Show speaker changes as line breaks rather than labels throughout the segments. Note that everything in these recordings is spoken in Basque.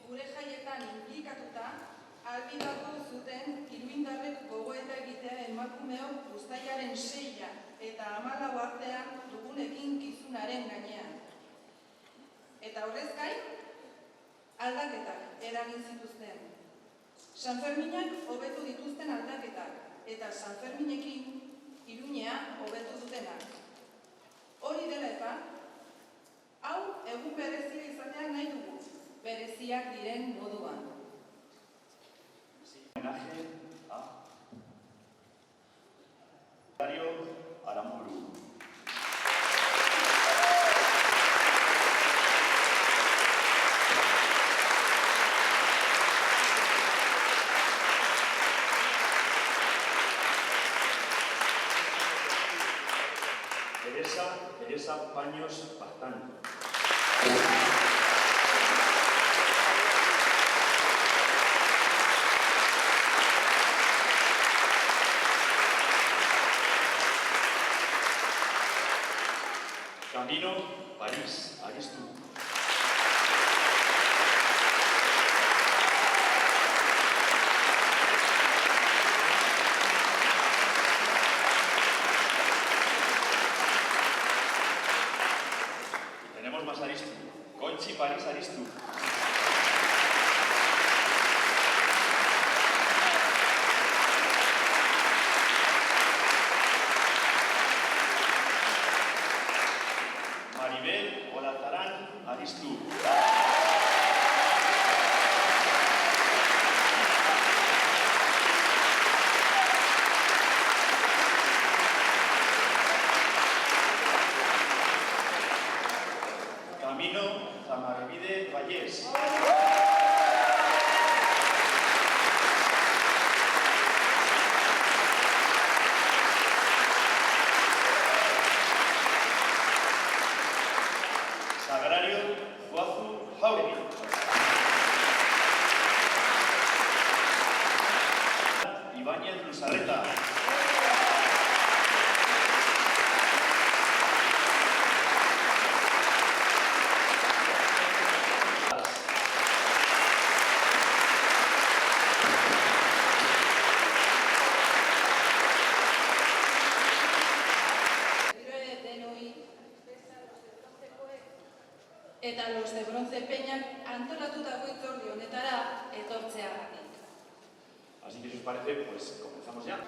gure jaietan inplikatuta, ahalbidetu zuten iruindarrek gogoeta egitea emakumeok uztailaren 6 eta 14 artean dugun eginkizunaren gainean. Eta horrez gain, aldaketak eragin zituzten. Sanferminak hobetu dituzten aldaketak eta Sanferminekin Iruñea hobetu dutenak. Hori dela eta, hau egun berezia izatea nahi dugu, bereziak diren moduan.
Homenaje a Dario Aramburu. Teresa Paños Bazán. Camino París, Aristu. Tenemos más Aristu. Conchi París, Aristu. Maribel Olazarán, Aristu. Camino Zamarvide Vallés. Sagrario Guazu Jauregui. Ibáñez Luzarreta.
Eta los de Bronce Peñak antolatutako hitzordi honetara etortzeagatik.
Así que si os parece, pues comenzamos ya.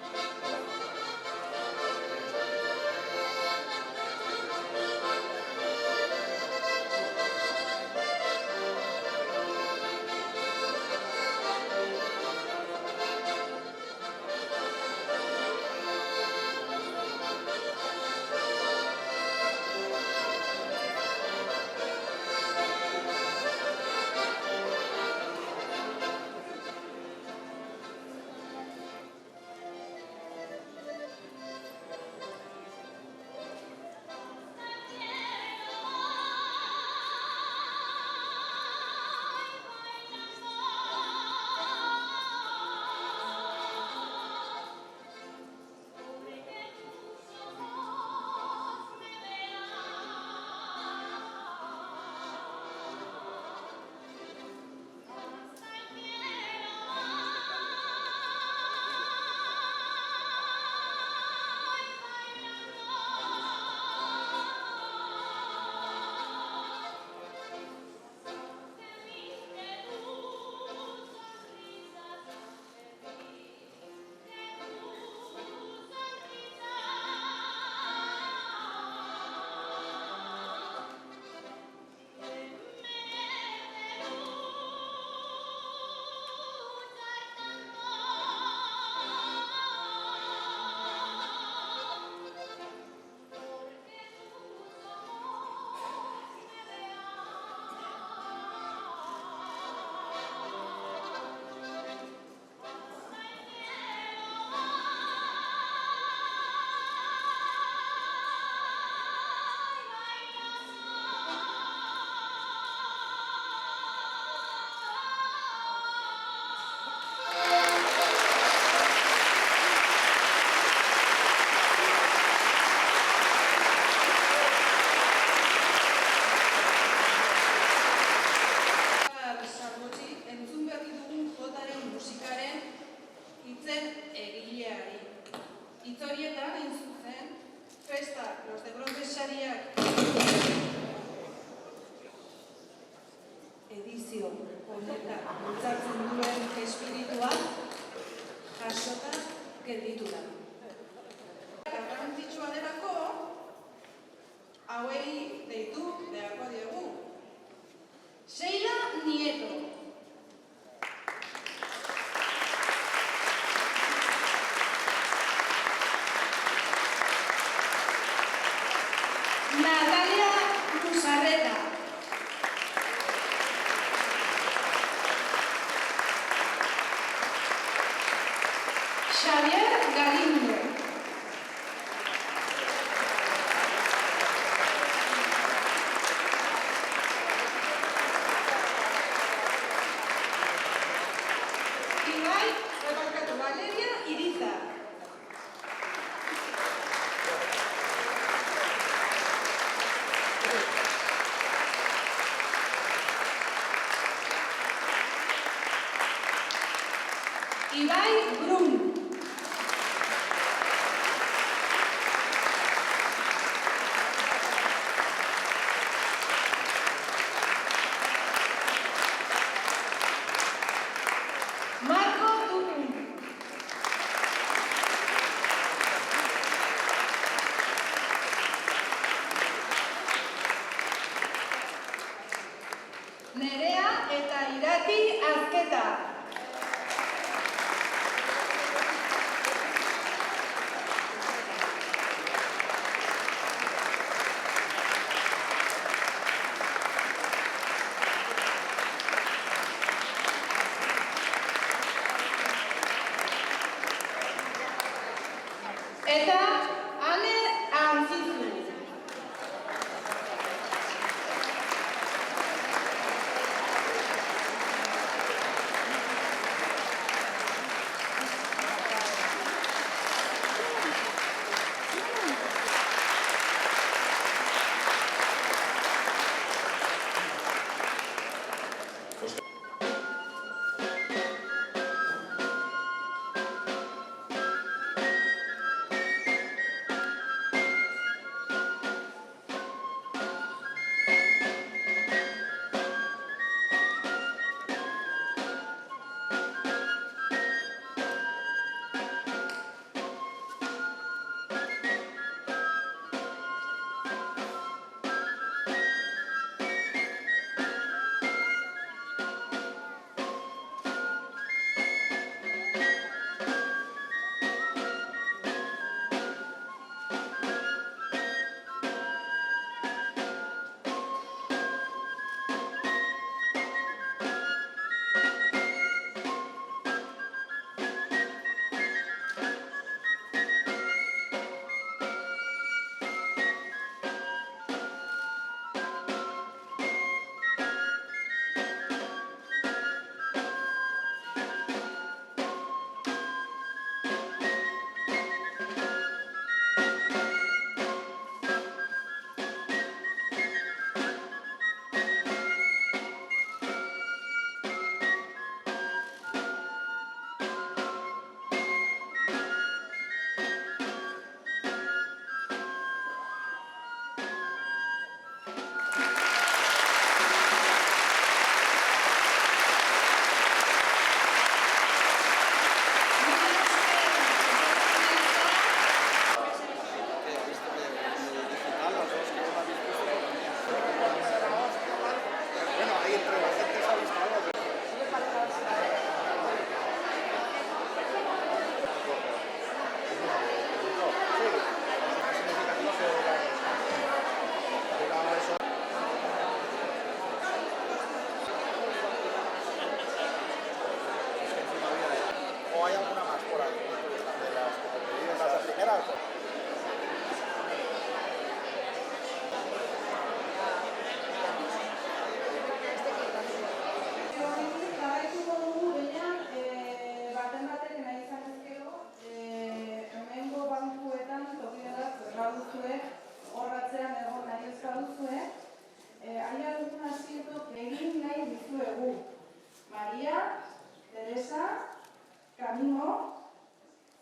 Hitzorietan, hain zuzen, festa los de Bronce sariak edizio honetan bultzatzen duen espiritua jasota gelditu da. Garrantzitsua delako, hauei deitu beharko diegu. Sheila Nieto. Natalia Luzarreta. Xavier Galindo. Brun. Marco Tutu. Nerea eta Irati Azketa. Eta Ane Antzizu.
¿O hay alguna más por ahí? De las que te pedí, las primeras.
Jarraituko dugu, baina baten batek nahi izan ezkero, hemengo bankuetan tokidenak baduzue, horratzean egon nahi ez baduzue, hay algún asiento que egin nahi dizuegu. Maria, Teresa, Camino,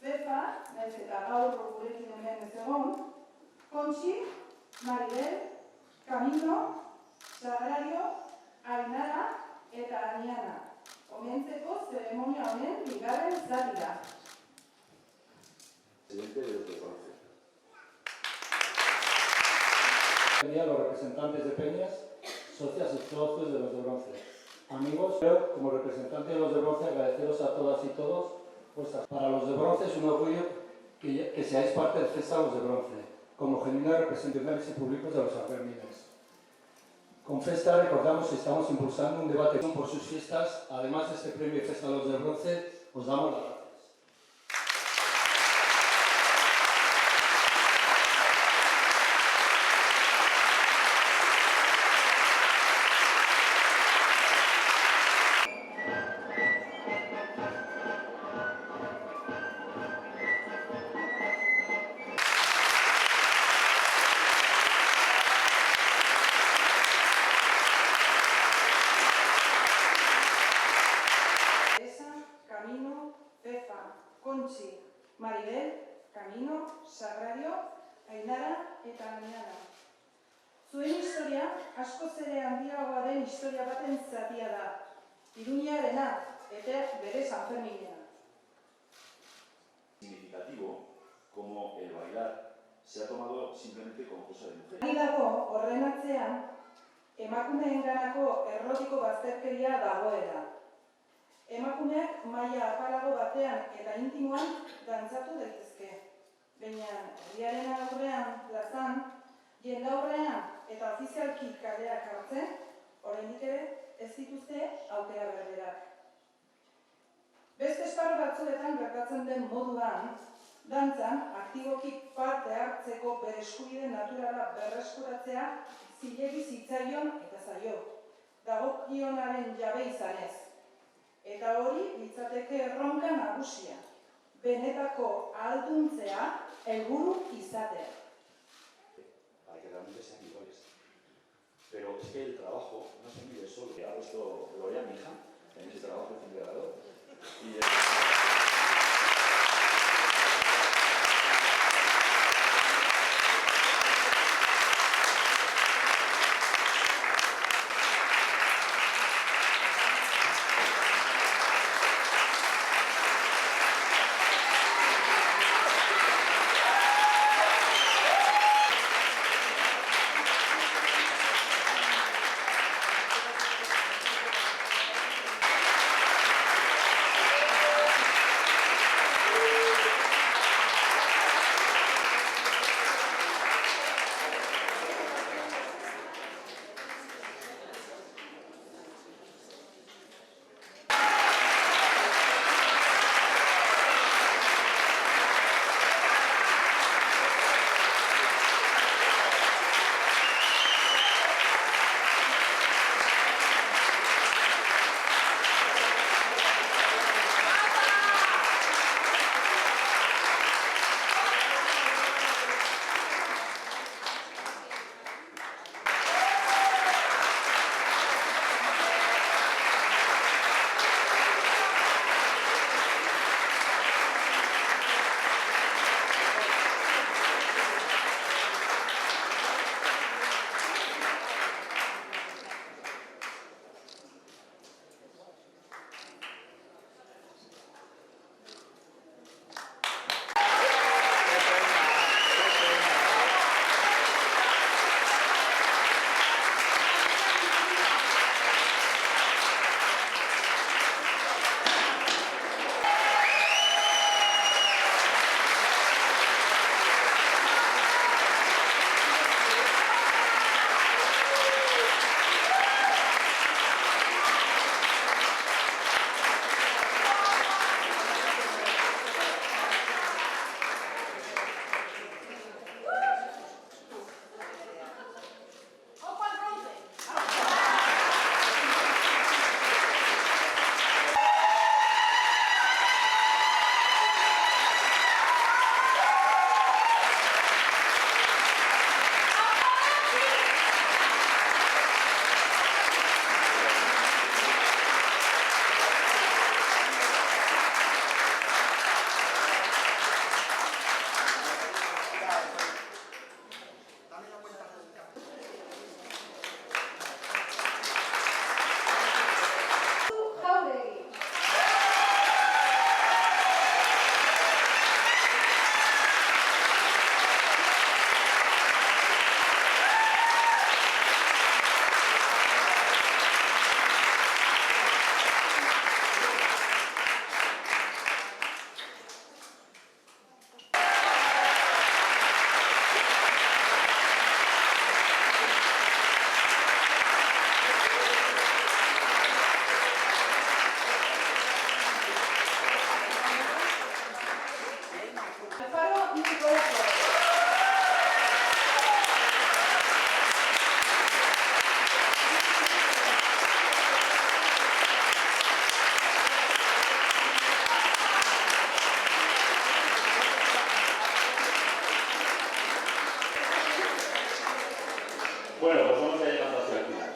Pepa, nahiz eta gaur gurekin hemen ez egon, Kontxi, Maribel, Camino, Sagrario, Ainara eta Aniana. Komentzeko zeremonia honen bigarren zatia.
A los representantes de Peñas, socias y socios de los de bronce. Amigos, yo como representante de los de bronce agradeceros a todas y todos vuestras. Para los de bronce es un orgullo que seáis parte del Festa de los de bronce, como genuinos representantes y públicos de los Sanfermines. Con Festa recordamos que estamos impulsando un debate por sus fiestas. Además de este premio Festa de los de bronce, os damos las gracias.
Kontxi, Maribel, Camino, Sagrario, Ainara eta Aniana. Zuen historia askoz ere handiagoa den historia baten zatia da. Iruñarena eta bere Sanferminena.
Significativo como el bailar se ha tomado simplemente como cosa de mujer.
Ari dago horren atzean, emakumeenganako errotiko bazterkeria dagoela. Emakumeak maila apalago batean eta intimoan dantzatu daitezke. Baina herriaren aurrean, plazan, jendaurrean eta ofizialki kaleak hartzen, oraindik ere ez dituzte aukera berberak. Beste esparru batzuetan gertatzen den moduan, dantzan aktiboki parte hartzeko bere eskubide naturala berreskuratzea zilegi zitzaion eta zaio, dagokionaren jabe izanez. Eta hori litzateke erronka nagusia, benetako ahalduntzea helburu izatea.
Para que realmente sean iguales. Pero es que el trabajo no se mide solo, que ha puesto Gloria, mi hija, en ese trabajo de integrador.
Bueno,